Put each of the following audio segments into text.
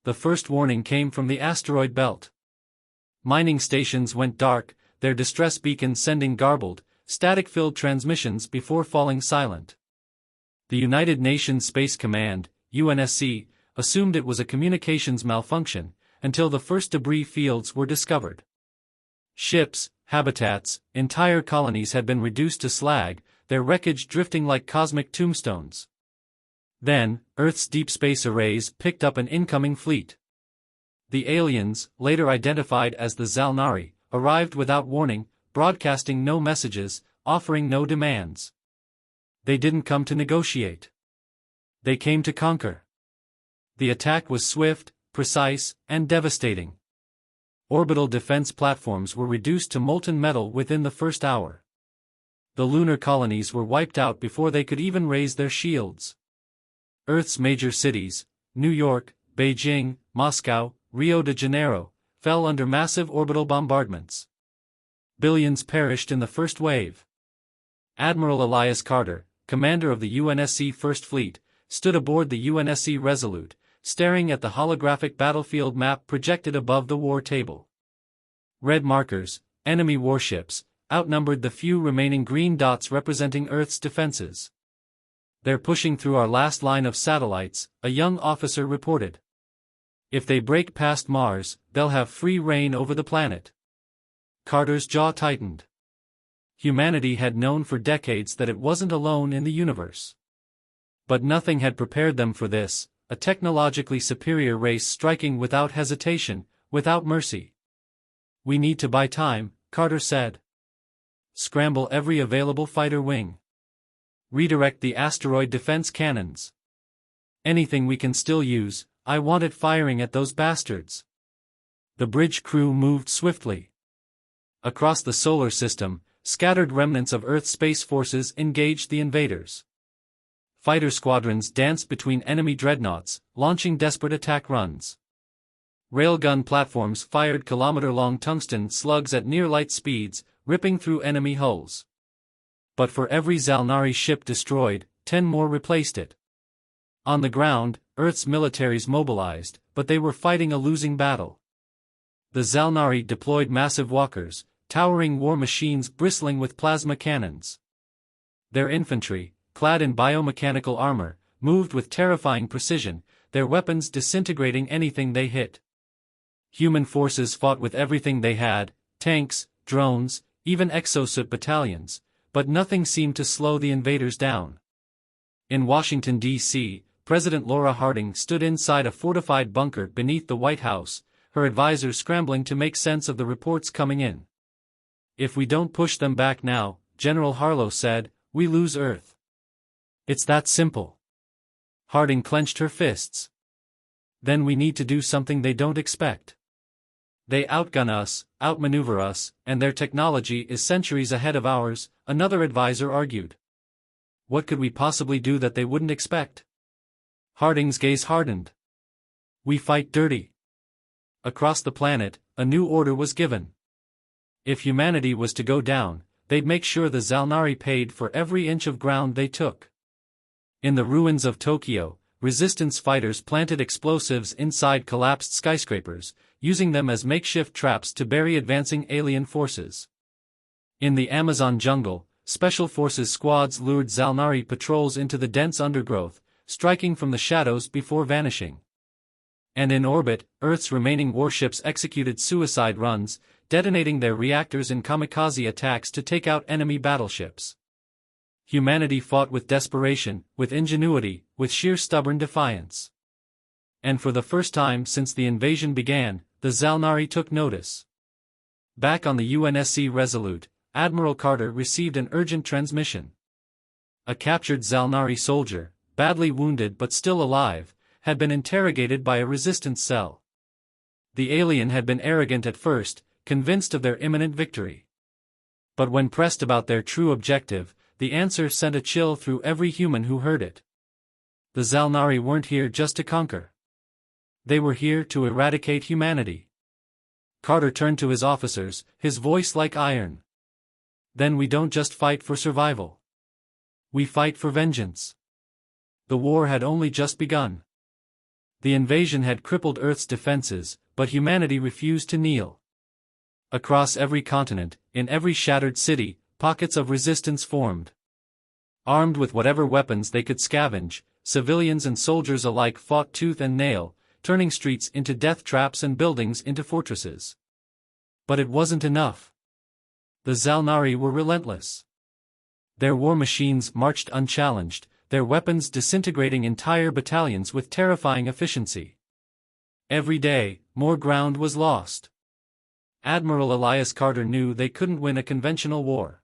the first warning came from the asteroid belt. Mining stations went dark, their distress beacons sending garbled, static-filled transmissions before falling silent. The United Nations Space Command, UNSC, assumed it was a communications malfunction, until the first debris fields were discovered. Ships, habitats, entire colonies had been reduced to slag, their wreckage drifting like cosmic tombstones. Then, Earth's deep space arrays picked up an incoming fleet. The aliens, later identified as the Zalnari, arrived without warning, broadcasting no messages, offering no demands. They didn't come to negotiate. They came to conquer. The attack was swift, precise, and devastating. Orbital defense platforms were reduced to molten metal within the first hour. The lunar colonies were wiped out before they could even raise their shields. Earth's major cities, New York, Beijing, Moscow, Rio de Janeiro, fell under massive orbital bombardments. Billions perished in the first wave. Admiral Elias Carter, commander of the UNSC First Fleet, stood aboard the UNSC Resolute, staring at the holographic battlefield map projected above the war table. Red markers, enemy warships, outnumbered the few remaining green dots representing Earth's defenses. "They're pushing through our last line of satellites," a young officer reported. "If they break past Mars, they'll have free reign over the planet." Carter's jaw tightened. Humanity had known for decades that it wasn't alone in the universe. But nothing had prepared them for this, a technologically superior race striking without hesitation, without mercy. "We need to buy time," Carter said. "Scramble every available fighter wing. Redirect the asteroid defense cannons. Anything we can still use, I want it firing at those bastards." The bridge crew moved swiftly. Across the solar system, scattered remnants of Earth's space forces engaged the invaders. Fighter squadrons danced between enemy dreadnoughts, launching desperate attack runs. Railgun platforms fired kilometer-long tungsten slugs at near-light speeds, ripping through enemy hulls. But for every Zalnari ship destroyed, 10 more replaced it. On the ground, Earth's militaries mobilized, but they were fighting a losing battle. The Zalnari deployed massive walkers, towering war machines bristling with plasma cannons. Their infantry, clad in biomechanical armor, moved with terrifying precision, their weapons disintegrating anything they hit. Human forces fought with everything they had, tanks, drones, even exosuit battalions, but nothing seemed to slow the invaders down. In Washington, D.C., President Laura Harding stood inside a fortified bunker beneath the White House, her advisors scrambling to make sense of the reports coming in. "If we don't push them back now," General Harlow said, "we lose Earth. It's that simple." Harding clenched her fists. "Then we need to do something they don't expect. They outgun us, outmaneuver us, and their technology is centuries ahead of ours," another advisor argued. "What could we possibly do that they wouldn't expect?" Harding's gaze hardened. "We fight dirty." Across the planet, a new order was given. If humanity was to go down, they'd make sure the Zalnari paid for every inch of ground they took. In the ruins of Tokyo, resistance fighters planted explosives inside collapsed skyscrapers, using them as makeshift traps to bury advancing alien forces. In the Amazon jungle, special forces squads lured Zalnari patrols into the dense undergrowth, striking from the shadows before vanishing. And in orbit, Earth's remaining warships executed suicide runs, detonating their reactors in kamikaze attacks to take out enemy battleships. Humanity fought with desperation, with ingenuity, with sheer stubborn defiance. And for the first time since the invasion began, the Zalnari took notice. Back on the UNSC Resolute, Admiral Carter received an urgent transmission. A captured Zalnari soldier, badly wounded but still alive, had been interrogated by a resistance cell. The alien had been arrogant at first, convinced of their imminent victory. But when pressed about their true objective, the answer sent a chill through every human who heard it. The Zalnari weren't here just to conquer. They were here to eradicate humanity. Carter turned to his officers, his voice like iron. "Then we don't just fight for survival. We fight for vengeance." The war had only just begun. The invasion had crippled Earth's defenses, but humanity refused to kneel. Across every continent, in every shattered city, pockets of resistance formed. Armed with whatever weapons they could scavenge, civilians and soldiers alike fought tooth and nail, turning streets into death traps and buildings into fortresses. But it wasn't enough. The Zalnari were relentless. Their war machines marched unchallenged, their weapons disintegrating entire battalions with terrifying efficiency. Every day, more ground was lost. Admiral Elias Carter knew they couldn't win a conventional war.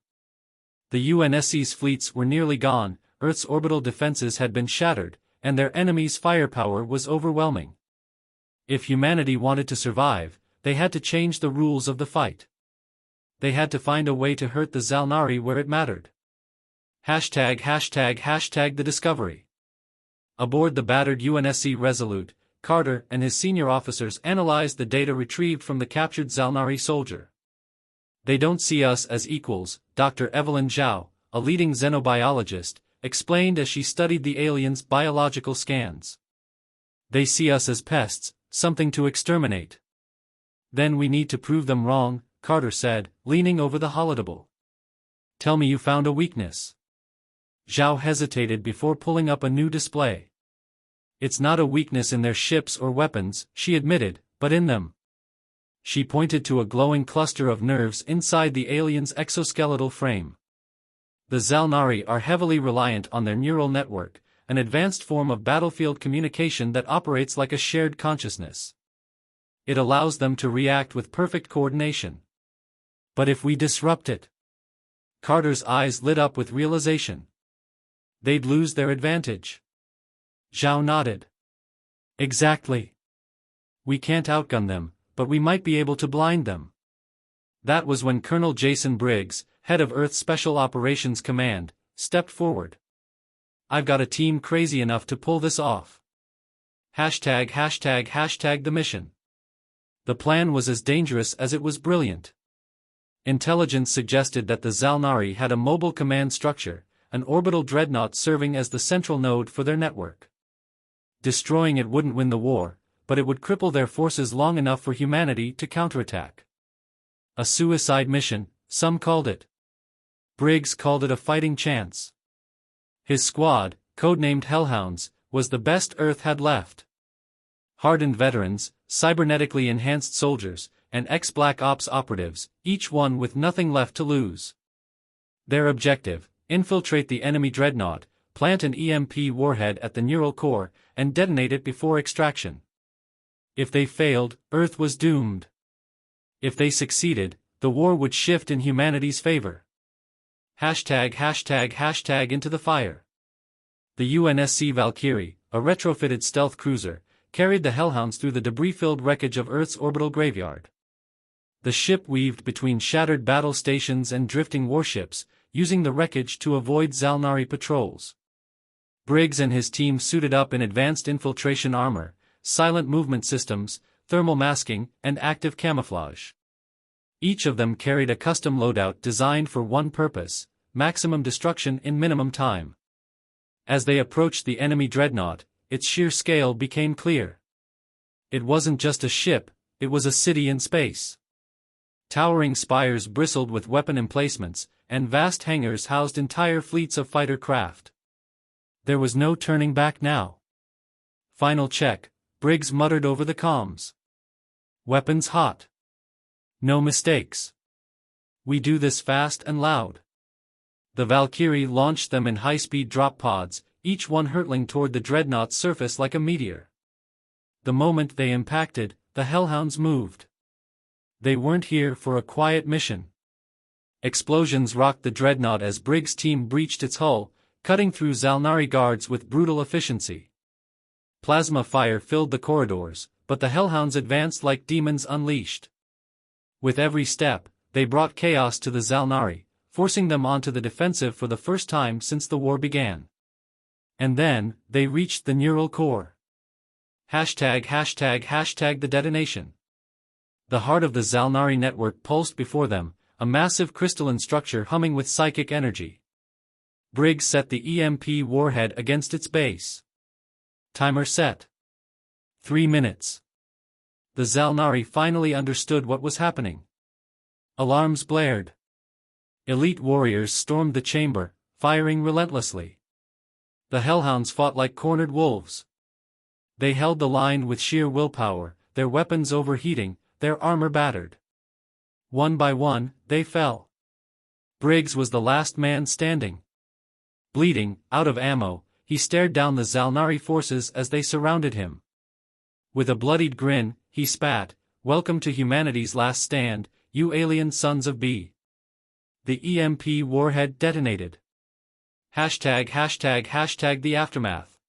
The UNSC's fleets were nearly gone, Earth's orbital defenses had been shattered, and their enemy's firepower was overwhelming. If humanity wanted to survive, they had to change the rules of the fight. They had to find a way to hurt the Zalnari where it mattered. ####the discovery. Aboard the battered UNSC Resolute, Carter and his senior officers analyzed the data retrieved from the captured Zalnari soldier. They don't see us as equals, Dr. Evelyn Zhao, a leading xenobiologist, explained as she studied the aliens' biological scans. They see us as pests, something to exterminate. Then we need to prove them wrong, Carter said, leaning over the holodeck. Tell me you found a weakness. Zhao hesitated before pulling up a new display. It's not a weakness in their ships or weapons, she admitted, but in them. She pointed to a glowing cluster of nerves inside the alien's exoskeletal frame. The Zalnari are heavily reliant on their neural network, an advanced form of battlefield communication that operates like a shared consciousness. It allows them to react with perfect coordination. But if we disrupt it? Carter's eyes lit up with realization. They'd lose their advantage. Zhao nodded. Exactly. We can't outgun them, but we might be able to blind them. That was when Colonel Jason Briggs, head of Earth Special Operations Command, stepped forward. I've got a team crazy enough to pull this off. ###the mission. The plan was as dangerous as it was brilliant. Intelligence suggested that the Zalnari had a mobile command structure, an orbital dreadnought serving as the central node for their network. Destroying it wouldn't win the war, but it would cripple their forces long enough for humanity to counterattack. A suicide mission, some called it. Briggs called it a fighting chance. His squad, codenamed Hellhounds, was the best Earth had left. Hardened veterans, cybernetically enhanced soldiers, and ex-Black Ops operatives, each one with nothing left to lose. Their objective: infiltrate the enemy dreadnought, plant an EMP warhead at the neural core, and detonate it before extraction. If they failed, Earth was doomed. If they succeeded, the war would shift in humanity's favor. #### into the fire. The UNSC Valkyrie, a retrofitted stealth cruiser, carried the Hellhounds through the debris-filled wreckage of Earth's orbital graveyard. The ship weaved between shattered battle stations and drifting warships, using the wreckage to avoid Zalnari patrols. Briggs and his team suited up in advanced infiltration armor, silent movement systems, thermal masking, and active camouflage. Each of them carried a custom loadout designed for one purpose: maximum destruction in minimum time. As they approached the enemy dreadnought, its sheer scale became clear. It wasn't just a ship, it was a city in space. Towering spires bristled with weapon emplacements, and vast hangars housed entire fleets of fighter craft. There was no turning back now. Final check, Briggs muttered over the comms. Weapons hot. No mistakes. We do this fast and loud. The Valkyrie launched them in high-speed drop pods, each one hurtling toward the dreadnought's surface like a meteor. The moment they impacted, the Hellhounds moved. They weren't here for a quiet mission. Explosions rocked the dreadnought as Briggs' team breached its hull, cutting through Zalnari guards with brutal efficiency. Plasma fire filled the corridors, but the Hellhounds advanced like demons unleashed. With every step, they brought chaos to the Zalnari, forcing them onto the defensive for the first time since the war began. And then, they reached the neural core. ###the detonation. The heart of the Zalnari network pulsed before them, a massive crystalline structure humming with psychic energy. Briggs set the EMP warhead against its base. Timer set. 3 minutes. The Zalnari finally understood what was happening. Alarms blared. Elite warriors stormed the chamber, firing relentlessly. The Hellhounds fought like cornered wolves. They held the line with sheer willpower, their weapons overheating, their armor battered. One by one, they fell. Briggs was the last man standing. Bleeding, out of ammo, he stared down the Zalnari forces as they surrounded him. With a bloodied grin, he spat, "Welcome to humanity's last stand, you alien sons of B." The EMP warhead detonated. #### the aftermath.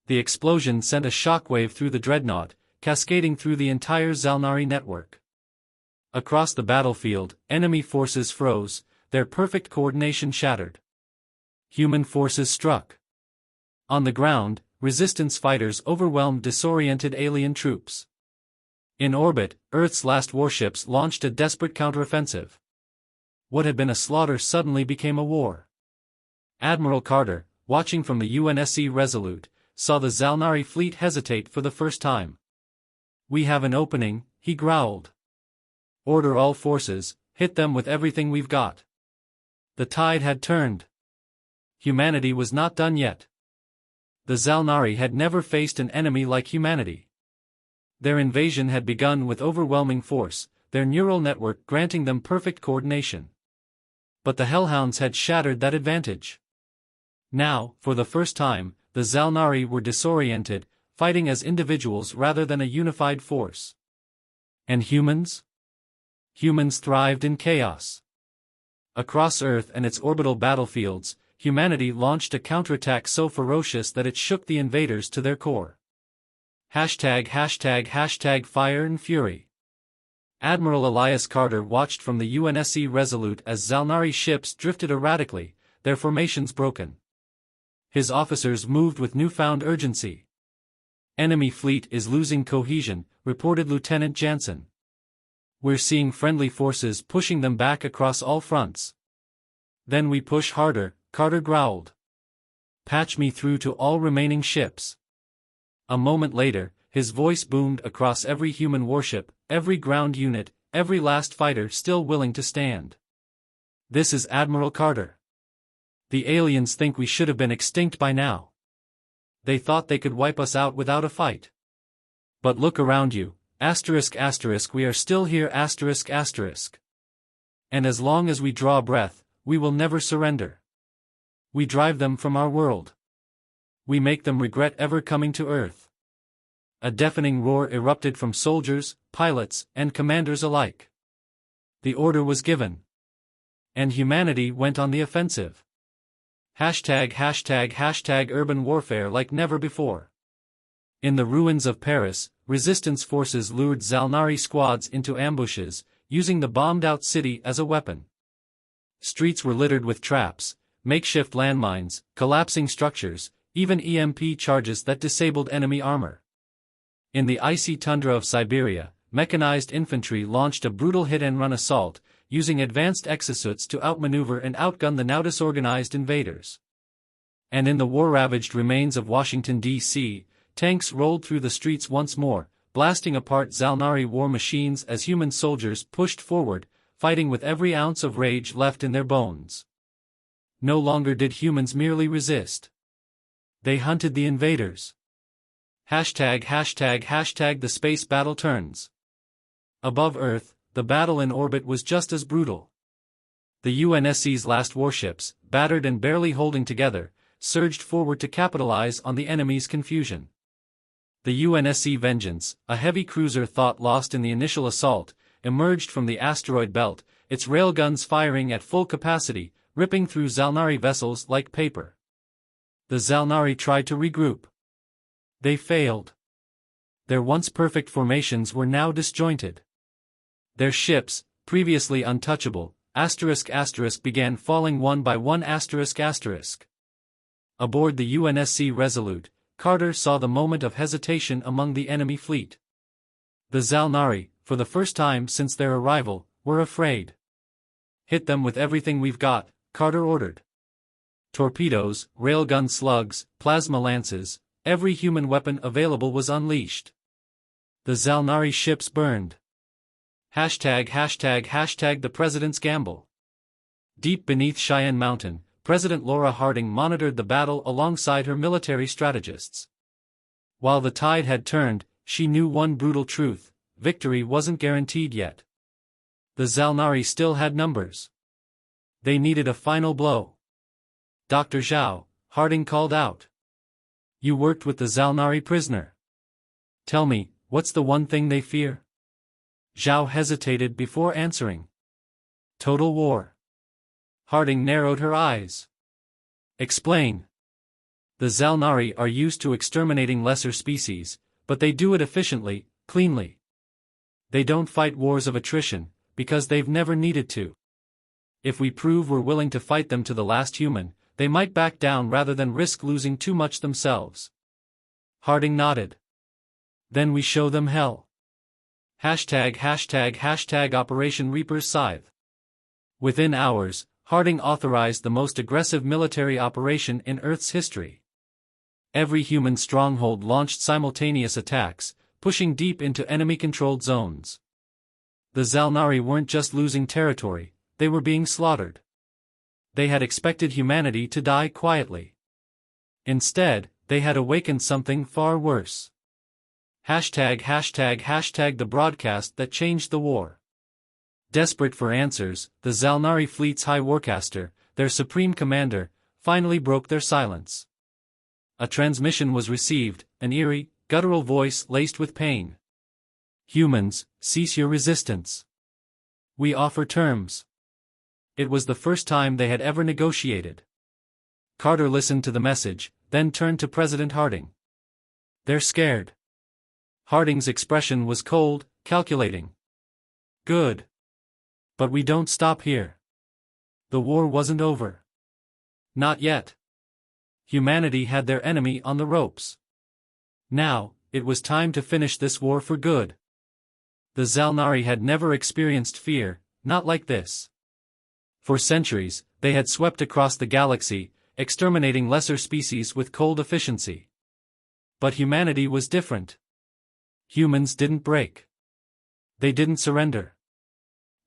The explosion sent a shockwave through the dreadnought, cascading through the entire Zalnari network. Across the battlefield, enemy forces froze, their perfect coordination shattered. Human forces struck. On the ground, resistance fighters overwhelmed disoriented alien troops. In orbit, Earth's last warships launched a desperate counteroffensive. What had been a slaughter suddenly became a war. Admiral Carter, watching from the UNSC Resolute, saw the Zalnari fleet hesitate for the first time. "We have an opening," he growled. "Order all forces, hit them with everything we've got." The tide had turned. Humanity was not done yet. The Zalnari had never faced an enemy like humanity. Their invasion had begun with overwhelming force, their neural network granting them perfect coordination. But the Hellhounds had shattered that advantage. Now, for the first time, the Zalnari were disoriented, fighting as individuals rather than a unified force. And humans? Humans thrived in chaos. Across Earth and its orbital battlefields, humanity launched a counterattack so ferocious that it shook the invaders to their core. #### Fire and Fury. Admiral Elias Carter watched from the UNSC Resolute as Zalnari ships drifted erratically, their formations broken. His officers moved with newfound urgency. "Enemy fleet is losing cohesion," reported Lieutenant Jansen. "We're seeing friendly forces pushing them back across all fronts." "Then we push harder," Carter growled. "Patch me through to all remaining ships." A moment later, his voice boomed across every human warship, every ground unit, every last fighter still willing to stand. "This is Admiral Carter. The aliens think we should have been extinct by now. They thought they could wipe us out without a fight. But look around you, ****, we are still here ****. And as long as we draw breath, we will never surrender. We drive them from our world. We make them regret ever coming to Earth." A deafening roar erupted from soldiers, pilots, and commanders alike. The order was given. And humanity went on the offensive. #### urban warfare like never before. In the ruins of Paris, resistance forces lured Zalnari squads into ambushes, using the bombed-out city as a weapon. Streets were littered with traps, makeshift landmines, collapsing structures, even EMP charges that disabled enemy armor. In the icy tundra of Siberia, mechanized infantry launched a brutal hit-and-run assault, using advanced exosuits to outmaneuver and outgun the now disorganized invaders. And in the war-ravaged remains of Washington, D.C., tanks rolled through the streets once more, blasting apart Zalnari war machines as human soldiers pushed forward, fighting with every ounce of rage left in their bones. No longer did humans merely resist. They hunted the invaders. #### The space battle turns. Above Earth, the battle in orbit was just as brutal. The UNSC's last warships, battered and barely holding together, surged forward to capitalize on the enemy's confusion. The UNSC Vengeance, a heavy cruiser thought lost in the initial assault, emerged from the asteroid belt, its railguns firing at full capacity, ripping through Zalnari vessels like paper. The Zalnari tried to regroup. They failed. Their once perfect formations were now disjointed. Their ships, previously untouchable, ****, began falling one by one ****. Aboard the UNSC Resolute, Carter saw the moment of hesitation among the enemy fleet. The Zalnari, for the first time since their arrival, were afraid. "Hit them with everything we've got," Carter ordered. Torpedoes, railgun slugs, plasma lances, every human weapon available was unleashed. The Zalnari ships burned. ###The President's Gamble. Deep beneath Cheyenne Mountain, President Laura Harding monitored the battle alongside her military strategists. While the tide had turned, she knew one brutal truth: victory wasn't guaranteed yet. The Zalnari still had numbers. They needed a final blow. "Dr. Zhao," Harding called out. "You worked with the Zalnari prisoner. Tell me, what's the one thing they fear?" Zhao hesitated before answering. "Total war." Harding narrowed her eyes. "Explain." "The Zalnari are used to exterminating lesser species, but they do it efficiently, cleanly. They don't fight wars of attrition, because they've never needed to. If we prove we're willing to fight them to the last human, they might back down rather than risk losing too much themselves." Harding nodded. "Then we show them hell." #Operation Reaper's Scythe. Within hours, Harding authorized the most aggressive military operation in Earth's history. Every human stronghold launched simultaneous attacks, pushing deep into enemy-controlled zones. The Zalnari weren't just losing territory, they were being slaughtered. They had expected humanity to die quietly. Instead, they had awakened something far worse. The broadcast that changed the war. Desperate for answers, the Zalnari fleet's high warcaster, their supreme commander, finally broke their silence. A transmission was received, an eerie, guttural voice laced with pain. "Humans, cease your resistance. We offer terms." It was the first time they had ever negotiated. Carter listened to the message, then turned to President Harding. "They're scared." Harding's expression was cold, calculating. "Good. But we don't stop here. The war wasn't over. Not yet. Humanity had their enemy on the ropes. Now, it was time to finish this war for good." The Zalnari had never experienced fear, not like this. For centuries, they had swept across the galaxy, exterminating lesser species with cold efficiency. But humanity was different. Humans didn't break. They didn't surrender.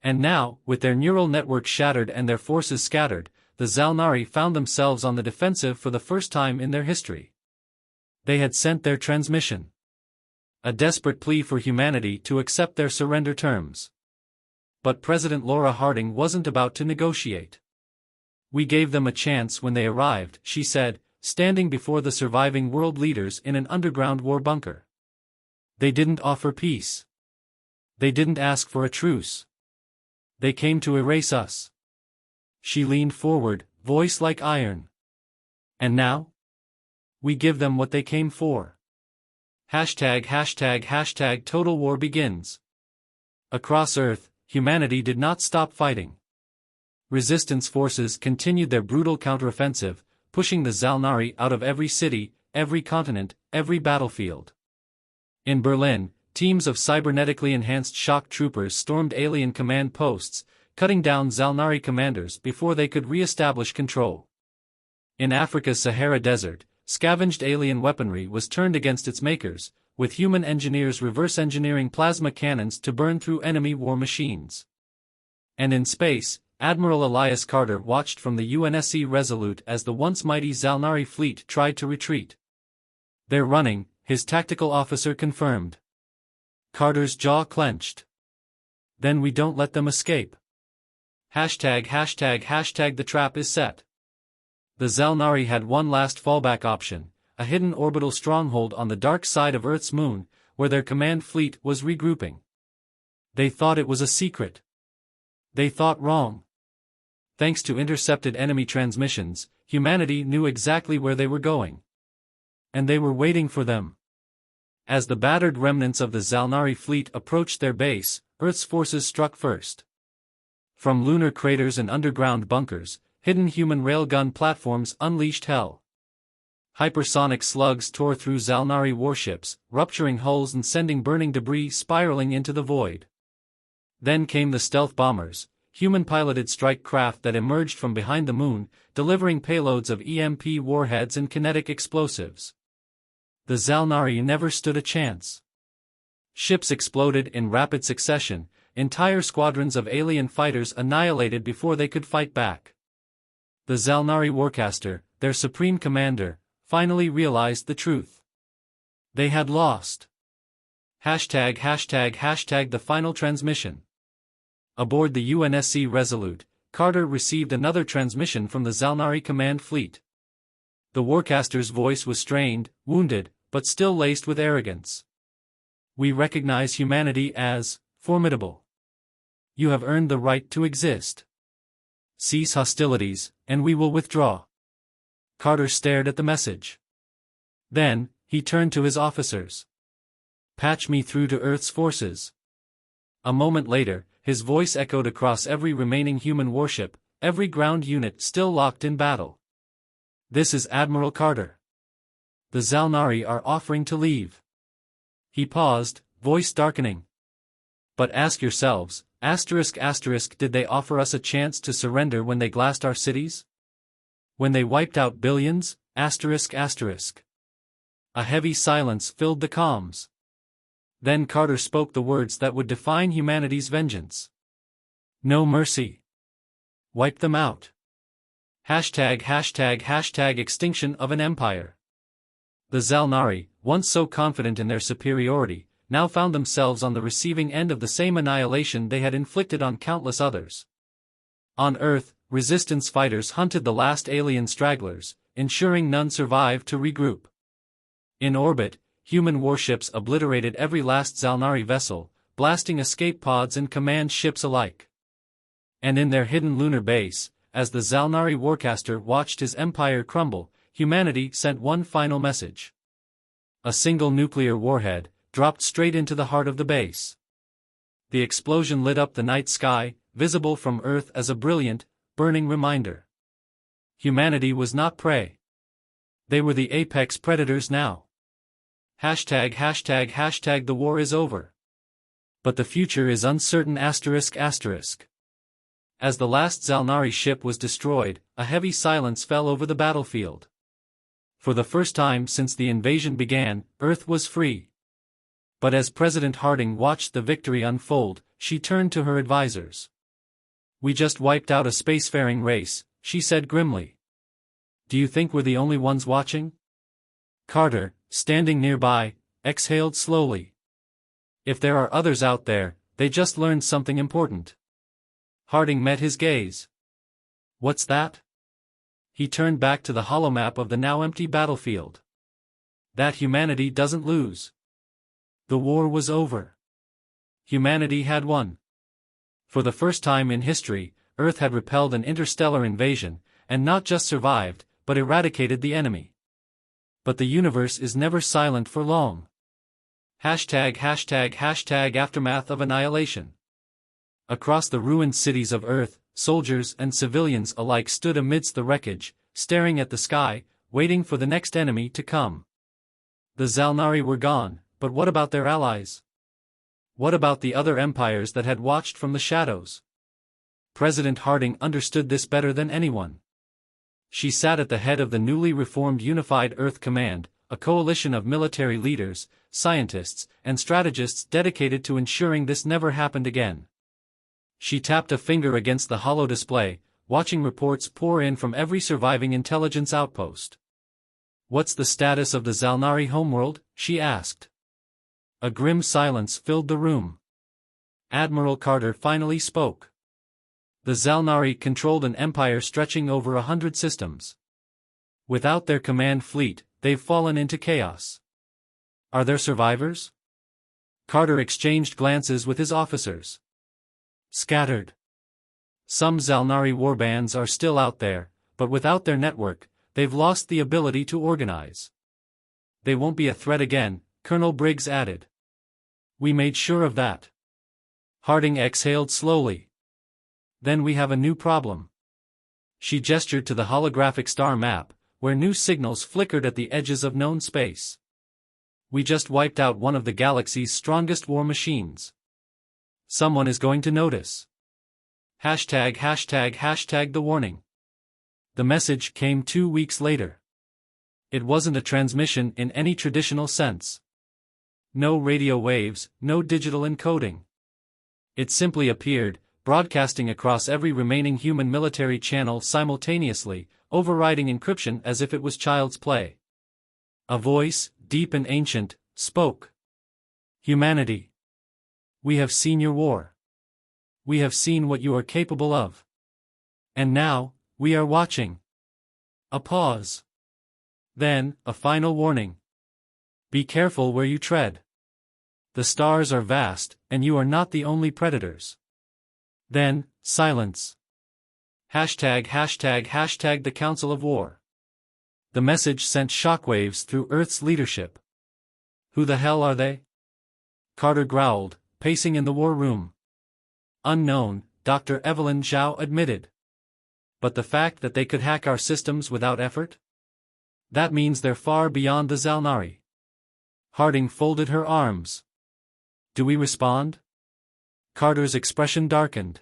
And now, with their neural network shattered and their forces scattered, the Zalnari found themselves on the defensive for the first time in their history. They had sent their transmission. A desperate plea for humanity to accept their surrender terms. But President Laura Harding wasn't about to negotiate. "We gave them a chance when they arrived," she said, standing before the surviving world leaders in an underground war bunker. "They didn't offer peace. They didn't ask for a truce. They came to erase us." She leaned forward, voice like iron. "And now? We give them what they came for." Total war begins. Across Earth, humanity did not stop fighting. Resistance forces continued their brutal counteroffensive, pushing the Zalnari out of every city, every continent, every battlefield. In Berlin, teams of cybernetically enhanced shock troopers stormed alien command posts, cutting down Zalnari commanders before they could re-establish control. In Africa's Sahara Desert, scavenged alien weaponry was turned against its makers, with human engineers reverse-engineering plasma cannons to burn through enemy war machines. And in space, Admiral Elias Carter watched from the UNSC Resolute as the once mighty Zalnari fleet tried to retreat. "They're running," his tactical officer confirmed. Carter's jaw clenched. "Then we don't let them escape." The trap is set. The Zalnari had one last fallback option, a hidden orbital stronghold on the dark side of Earth's moon, where their command fleet was regrouping. They thought it was a secret. They thought wrong. Thanks to intercepted enemy transmissions, humanity knew exactly where they were going. And they were waiting for them. As the battered remnants of the Zalnari fleet approached their base, Earth's forces struck first. From lunar craters and underground bunkers, hidden human railgun platforms unleashed hell. Hypersonic slugs tore through Zalnari warships, rupturing hulls and sending burning debris spiraling into the void. Then came the stealth bombers, human-piloted strike craft that emerged from behind the moon, delivering payloads of EMP warheads and kinetic explosives. The Zalnari never stood a chance. Ships exploded in rapid succession, entire squadrons of alien fighters annihilated before they could fight back. The Zalnari Warcaster, their supreme commander, finally realized the truth. They had lost. The final transmission. Aboard the UNSC Resolute, Carter received another transmission from the Zalnari command fleet. The Warcaster's voice was strained, wounded, but still laced with arrogance. We recognize humanity as formidable. You have earned the right to exist. Cease hostilities, and we will withdraw. Carter stared at the message. Then, he turned to his officers. Patch me through to Earth's forces. A moment later, his voice echoed across every remaining human warship, every ground unit still locked in battle. This is Admiral Carter. The Zalnari are offering to leave. He paused, voice darkening. But ask yourselves, did they offer us a chance to surrender when they glassed our cities? When they wiped out billions? A heavy silence filled the comms. Then Carter spoke the words that would define humanity's vengeance. No mercy. Wipe them out. Extinction of an empire. The Zalnari, once so confident in their superiority, now found themselves on the receiving end of the same annihilation they had inflicted on countless others. On Earth, resistance fighters hunted the last alien stragglers, ensuring none survived to regroup. In orbit, human warships obliterated every last Zalnari vessel, blasting escape pods and command ships alike. And in their hidden lunar base, as the Zalnari Warcaster watched his empire crumble, humanity sent one final message. A single nuclear warhead, dropped straight into the heart of the base. The explosion lit up the night sky, visible from Earth as a brilliant, burning reminder. Humanity was not prey. They were the apex predators now. The war is over. But the future is uncertain. As the last Zalnari ship was destroyed, a heavy silence fell over the battlefield. For the first time since the invasion began, Earth was free. But as President Harding watched the victory unfold, she turned to her advisors. We just wiped out a spacefaring race, she said grimly. Do you think we're the only ones watching? Carter, standing nearby, exhaled slowly. If there are others out there, they just learned something important. Harding met his gaze. What's that? He turned back to the holomap of the now empty battlefield. That humanity doesn't lose. The war was over. Humanity had won. For the first time in history, Earth had repelled an interstellar invasion, and not just survived, but eradicated the enemy. But the universe is never silent for long. Aftermath of annihilation. Across the ruined cities of Earth, soldiers and civilians alike stood amidst the wreckage, staring at the sky, waiting for the next enemy to come. The Zalnari were gone, but what about their allies? What about the other empires that had watched from the shadows? President Harding understood this better than anyone. She sat at the head of the newly reformed Unified Earth Command, a coalition of military leaders, scientists, and strategists dedicated to ensuring this never happened again. She tapped a finger against the holo display, watching reports pour in from every surviving intelligence outpost. What's the status of the Zalnari homeworld? She asked. A grim silence filled the room. Admiral Carter finally spoke. The Zalnari controlled an empire stretching over 100 systems. Without their command fleet, they've fallen into chaos. Are there survivors? Carter exchanged glances with his officers. Scattered. Some Zalnari warbands are still out there, but without their network, they've lost the ability to organize. They won't be a threat again, Colonel Briggs added. We made sure of that. Harding exhaled slowly. Then we have a new problem. She gestured to the holographic star map, where new signals flickered at the edges of known space. We just wiped out one of the galaxy's strongest war machines. Someone is going to notice. The warning. The message came 2 weeks later. It wasn't a transmission in any traditional sense. No radio waves, no digital encoding. It simply appeared, broadcasting across every remaining human military channel simultaneously, overriding encryption as if it was child's play. A voice, deep and ancient, spoke. Humanity. We have seen your war. We have seen what you are capable of. And now, we are watching. A pause. Then, a final warning. Be careful where you tread. The stars are vast, and you are not the only predators. Then, silence. Hashtag the Council of War. The message sent shockwaves through Earth's leadership. Who the hell are they? Carter growled, pacing in the war room. Unknown, Dr. Evelyn Zhao admitted. But the fact that they could hack our systems without effort? That means they're far beyond the Zalnari. Harding folded her arms. Do we respond? Carter's expression darkened.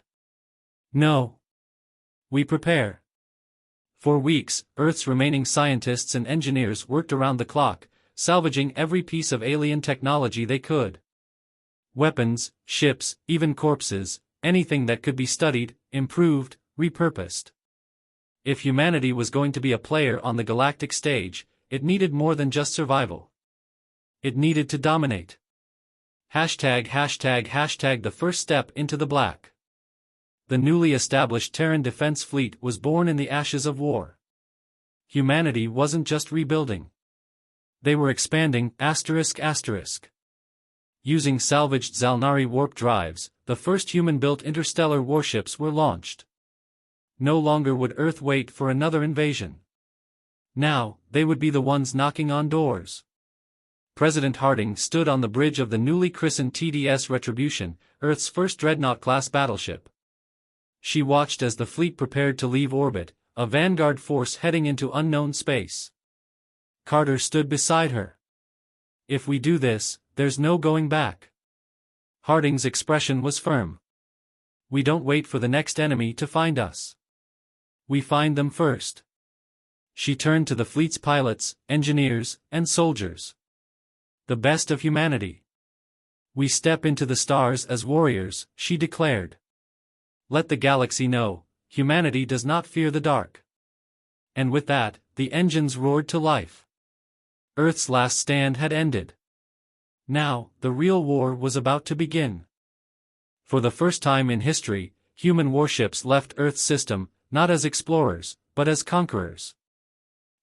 No. We prepare. For weeks, Earth's remaining scientists and engineers worked around the clock, salvaging every piece of alien technology they could. Weapons, ships, even corpses, anything that could be studied, improved, repurposed. If humanity was going to be a player on the galactic stage, it needed more than just survival. It needed to dominate. Hashtag the first step into the black. The newly established Terran Defense Fleet was born in the ashes of war. Humanity wasn't just rebuilding. They were expanding, ***. Using salvaged Zalnari warp drives, the first human-built interstellar warships were launched. No longer would Earth wait for another invasion. Now, they would be the ones knocking on doors. President Harding stood on the bridge of the newly christened TDS Retribution, Earth's first Dreadnought-class battleship. She watched as the fleet prepared to leave orbit, a vanguard force heading into unknown space. Carter stood beside her. If we do this, there's no going back. Harding's expression was firm. We don't wait for the next enemy to find us. We find them first. She turned to the fleet's pilots, engineers, and soldiers. The best of humanity. We step into the stars as warriors, she declared. Let the galaxy know, humanity does not fear the dark. And with that, the engines roared to life. Earth's last stand had ended. Now, the real war was about to begin. For the first time in history, human warships left Earth's system, not as explorers, but as conquerors.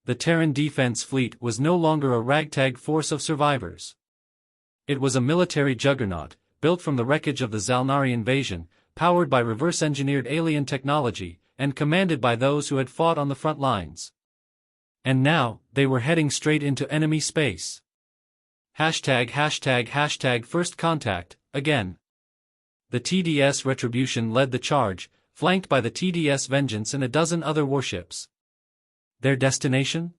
The Terran Defense Fleet was no longer a ragtag force of survivors. It was a military juggernaut, built from the wreckage of the Zalnari invasion, powered by reverse-engineered alien technology, and commanded by those who had fought on the front lines. And now, they were heading straight into enemy space. Hashtag first contact, again. The TDS Retribution led the charge, flanked by the TDS Vengeance and a dozen other warships. Their destination?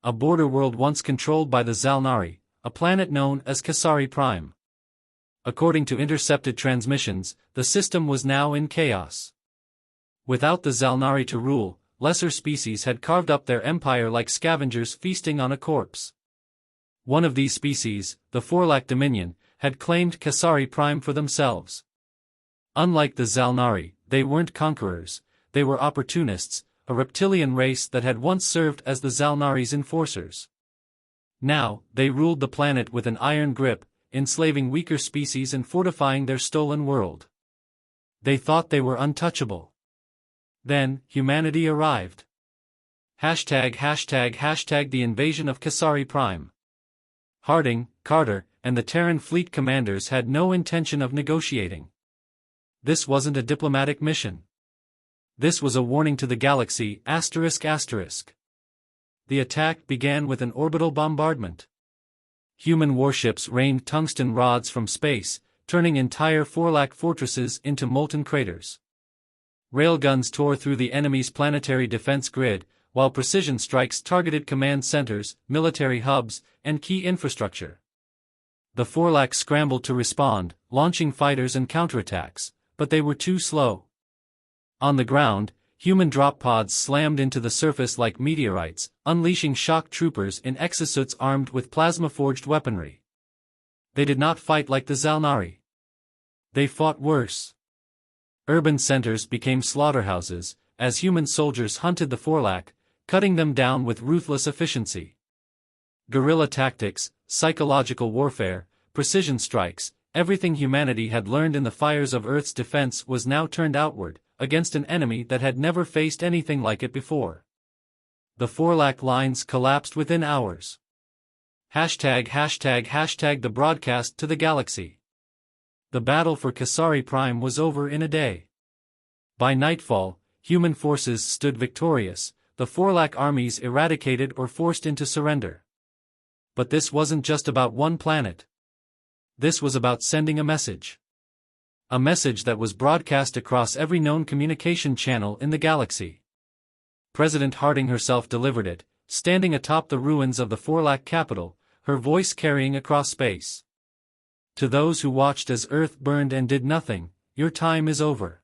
A border world once controlled by the Zalnari, a planet known as Kasari Prime. According to intercepted transmissions, the system was now in chaos. Without the Zalnari to rule, lesser species had carved up their empire like scavengers feasting on a corpse. One of these species, the Forlac Dominion, had claimed Kasari Prime for themselves. Unlike the Zalnari, they weren't conquerors, they were opportunists, a reptilian race that had once served as the Zalnari's enforcers. Now, they ruled the planet with an iron grip, enslaving weaker species and fortifying their stolen world. They thought they were untouchable. Then, humanity arrived. Hashtag the invasion of Kasari Prime. Harding, Carter, and the Terran fleet commanders had no intention of negotiating. This wasn't a diplomatic mission. This was a warning to the galaxy, ***. The attack began with an orbital bombardment. Human warships rained tungsten rods from space, turning entire Forlac fortresses into molten craters. Railguns tore through the enemy's planetary defense grid, while precision strikes targeted command centers, military hubs, and key infrastructure. The Forlac scrambled to respond, launching fighters and counterattacks, but they were too slow. On the ground, human drop pods slammed into the surface like meteorites, unleashing shock troopers in exosuits armed with plasma-forged weaponry. They did not fight like the Zalnari. They fought worse. Urban centers became slaughterhouses, as human soldiers hunted the Forlac, cutting them down with ruthless efficiency. Guerrilla tactics, psychological warfare, precision strikes, everything humanity had learned in the fires of Earth's defense was now turned outward, against an enemy that had never faced anything like it before. The Forlac lines collapsed within hours. #### the broadcast to the galaxy. The battle for Kasari Prime was over in a day. By nightfall, human forces stood victorious, the Forlac armies eradicated or forced into surrender. But this wasn't just about one planet. This was about sending a message. A message that was broadcast across every known communication channel in the galaxy. President Harding herself delivered it, standing atop the ruins of the Forlac capital, her voice carrying across space. To those who watched as Earth burned and did nothing, your time is over.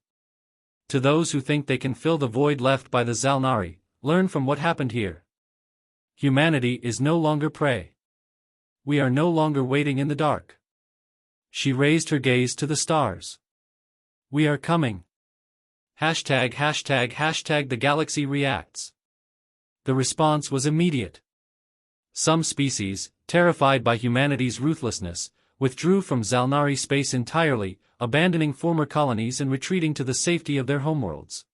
To those who think they can fill the void left by the Zalnari, learn from what happened here. Humanity is no longer prey. We are no longer waiting in the dark. She raised her gaze to the stars. We are coming. #### the galaxy reacts. The response was immediate. Some species, terrified by humanity's ruthlessness, withdrew from Zalnari space entirely, abandoning former colonies and retreating to the safety of their homeworlds.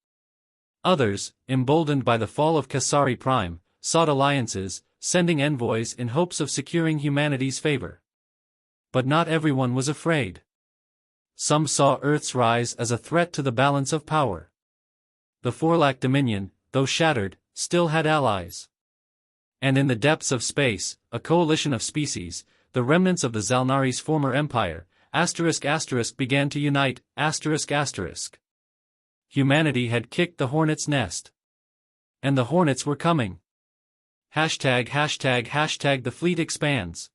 Others, emboldened by the fall of Kasari Prime, sought alliances, sending envoys in hopes of securing humanity's favor. But not everyone was afraid. Some saw Earth's rise as a threat to the balance of power. The Forlac Dominion, though shattered, still had allies. And in the depths of space, a coalition of species, the remnants of the Zalnari's former empire, **** began to unite, ****. Humanity had kicked the hornet's nest. And the hornets were coming. #### the fleet expands.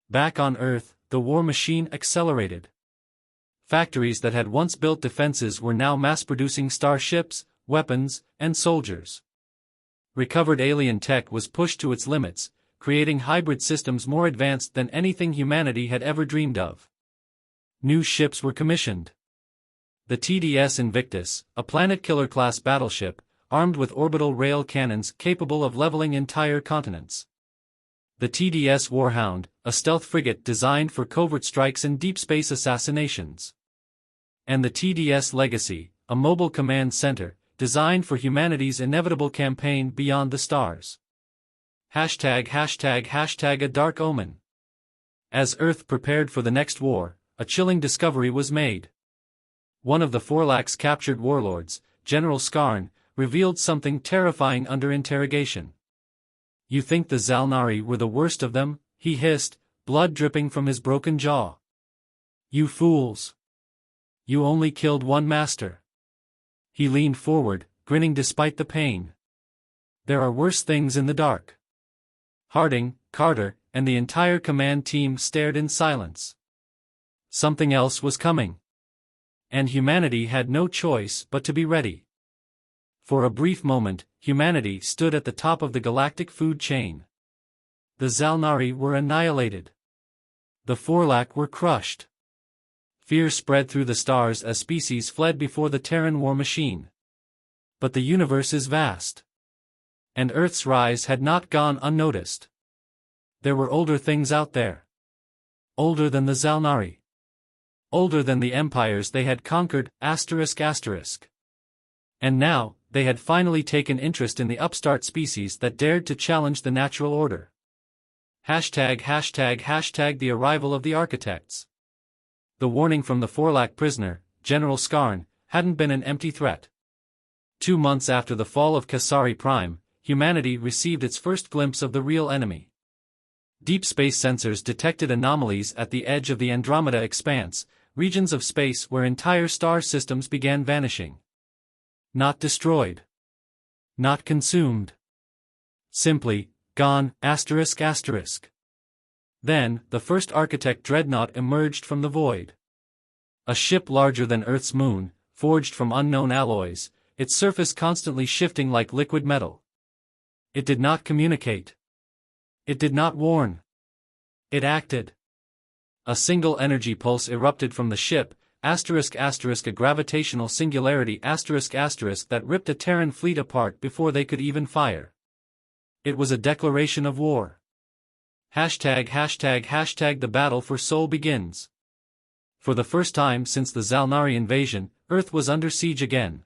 Back on Earth, the war machine accelerated. Factories that had once built defenses were now mass-producing starships, weapons, and soldiers. Recovered alien tech was pushed to its limits, creating hybrid systems more advanced than anything humanity had ever dreamed of. New ships were commissioned. The TDS Invictus, a planet-killer-class battleship, armed with orbital rail cannons capable of leveling entire continents. The TDS Warhound, a stealth frigate designed for covert strikes and deep space assassinations. And the TDS Legacy, a mobile command center, designed for humanity's inevitable campaign beyond the stars. #### a dark omen. As Earth prepared for the next war, a chilling discovery was made. One of the Forlac's captured warlords, General Skarn, revealed something terrifying under interrogation. "You think the Zalnari were the worst of them?" he hissed, blood dripping from his broken jaw. "You fools! You only killed one master." He leaned forward, grinning despite the pain. "There are worse things in the dark." Harding, Carter, and the entire command team stared in silence. Something else was coming. And humanity had no choice but to be ready. For a brief moment, humanity stood at the top of the galactic food chain. The Zalnari were annihilated. The Forlac were crushed. Fear spread through the stars as species fled before the Terran war machine. But the universe is vast. And Earth's rise had not gone unnoticed. There were older things out there. Older than the Zalnari. Older than the empires they had conquered, ****. And now, they had finally taken interest in the upstart species that dared to challenge the natural order. #### the arrival of the architects. The warning from the Forlac prisoner, General Skarn, hadn't been an empty threat. 2 months after the fall of Kasari Prime, humanity received its first glimpse of the real enemy. Deep space sensors detected anomalies at the edge of the Andromeda expanse, regions of space where entire star systems began vanishing. Not destroyed. Not consumed. Simply, gone, ****. Then, the first architect dreadnought emerged from the void. A ship larger than Earth's moon, forged from unknown alloys, its surface constantly shifting like liquid metal. It did not communicate. It did not warn. It acted. A single energy pulse erupted from the ship, ***, a gravitational #** that ripped a Terran fleet apart before they could even fire. It was a declaration of war. ###The battle for Sol begins. For the first time since the Zalnari invasion, Earth was under siege again.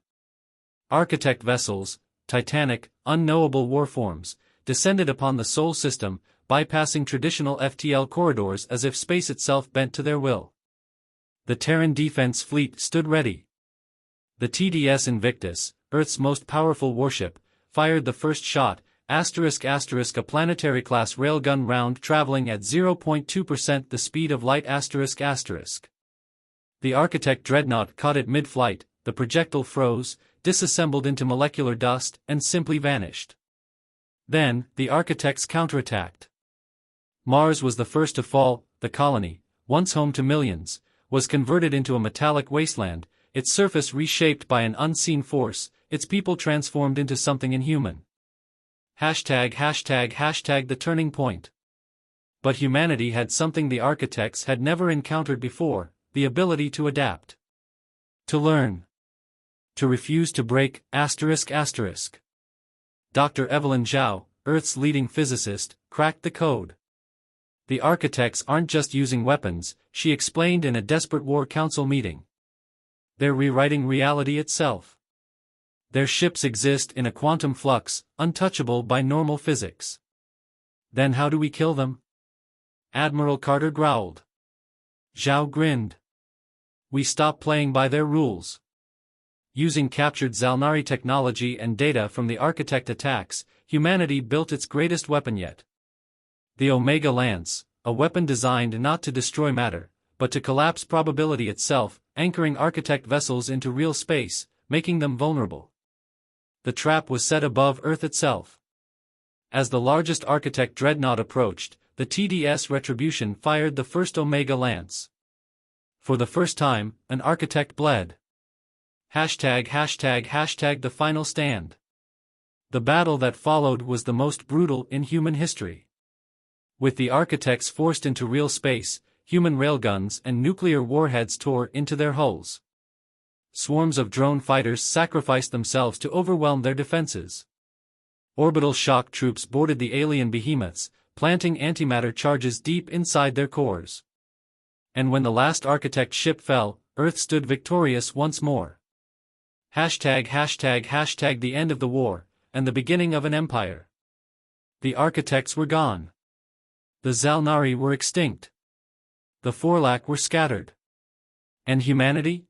Architect vessels, titanic, unknowable warforms, descended upon the Sol system, bypassing traditional FTL corridors as if space itself bent to their will. The Terran defense fleet stood ready. The TDS Invictus, Earth's most powerful warship, fired the first shot, ***, a planetary-class railgun round traveling at 0.2% the speed of light ***. The Architect dreadnought caught it mid-flight, the projectile froze, disassembled into molecular dust, and simply vanished. Then, the Architects counterattacked. Mars was the first to fall. The colony, once home to millions, was converted into a metallic wasteland, its surface reshaped by an unseen force, its people transformed into something inhuman. ###, the turning point. But humanity had something the Architects had never encountered before, the ability to adapt. To learn. To refuse to break, ****. Dr. Evelyn Zhao, Earth's leading physicist, cracked the code. The Architects aren't just using weapons, she explained in a desperate War Council meeting. They're rewriting reality itself. Their ships exist in a quantum flux, untouchable by normal physics. Then how do we kill them? Admiral Carter growled. Zhao grinned. We stop playing by their rules. Using captured Zalnari technology and data from the Architect attacks, humanity built its greatest weapon yet. The Omega Lance, a weapon designed not to destroy matter, but to collapse probability itself, anchoring Architect vessels into real space, making them vulnerable. The trap was set above Earth itself. As the largest Architect dreadnought approached, the TDS Retribution fired the first Omega Lance. For the first time, an Architect bled. ###, the final stand. The battle that followed was the most brutal in human history. With the Architects forced into real space, human railguns and nuclear warheads tore into their hulls. Swarms of drone fighters sacrificed themselves to overwhelm their defenses. Orbital shock troops boarded the alien behemoths, planting antimatter charges deep inside their cores. And when the last Architect ship fell, Earth stood victorious once more. ###, the end of the war, and the beginning of an empire. The Architects were gone. The Zalnari were extinct. The Forlac were scattered. And humanity?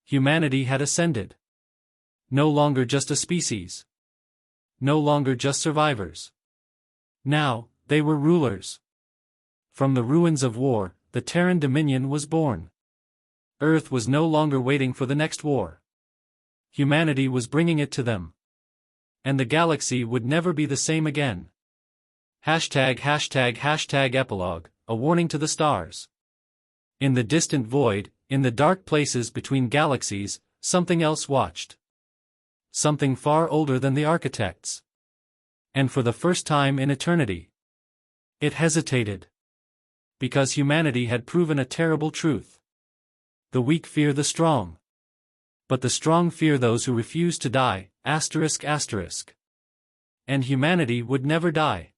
Humanity had ascended. No longer just a species. No longer just survivors. Now, they were rulers. From the ruins of war, the Terran Dominion was born. Earth was no longer waiting for the next war. Humanity was bringing it to them. And the galaxy would never be the same again. ###, epilogue, a warning to the stars. In the distant void, in the dark places between galaxies, something else watched. Something far older than the Architects. And for the first time in eternity, it hesitated. Because humanity had proven a terrible truth. The weak fear the strong. But the strong fear those who refuse to die, ***. And humanity would never die.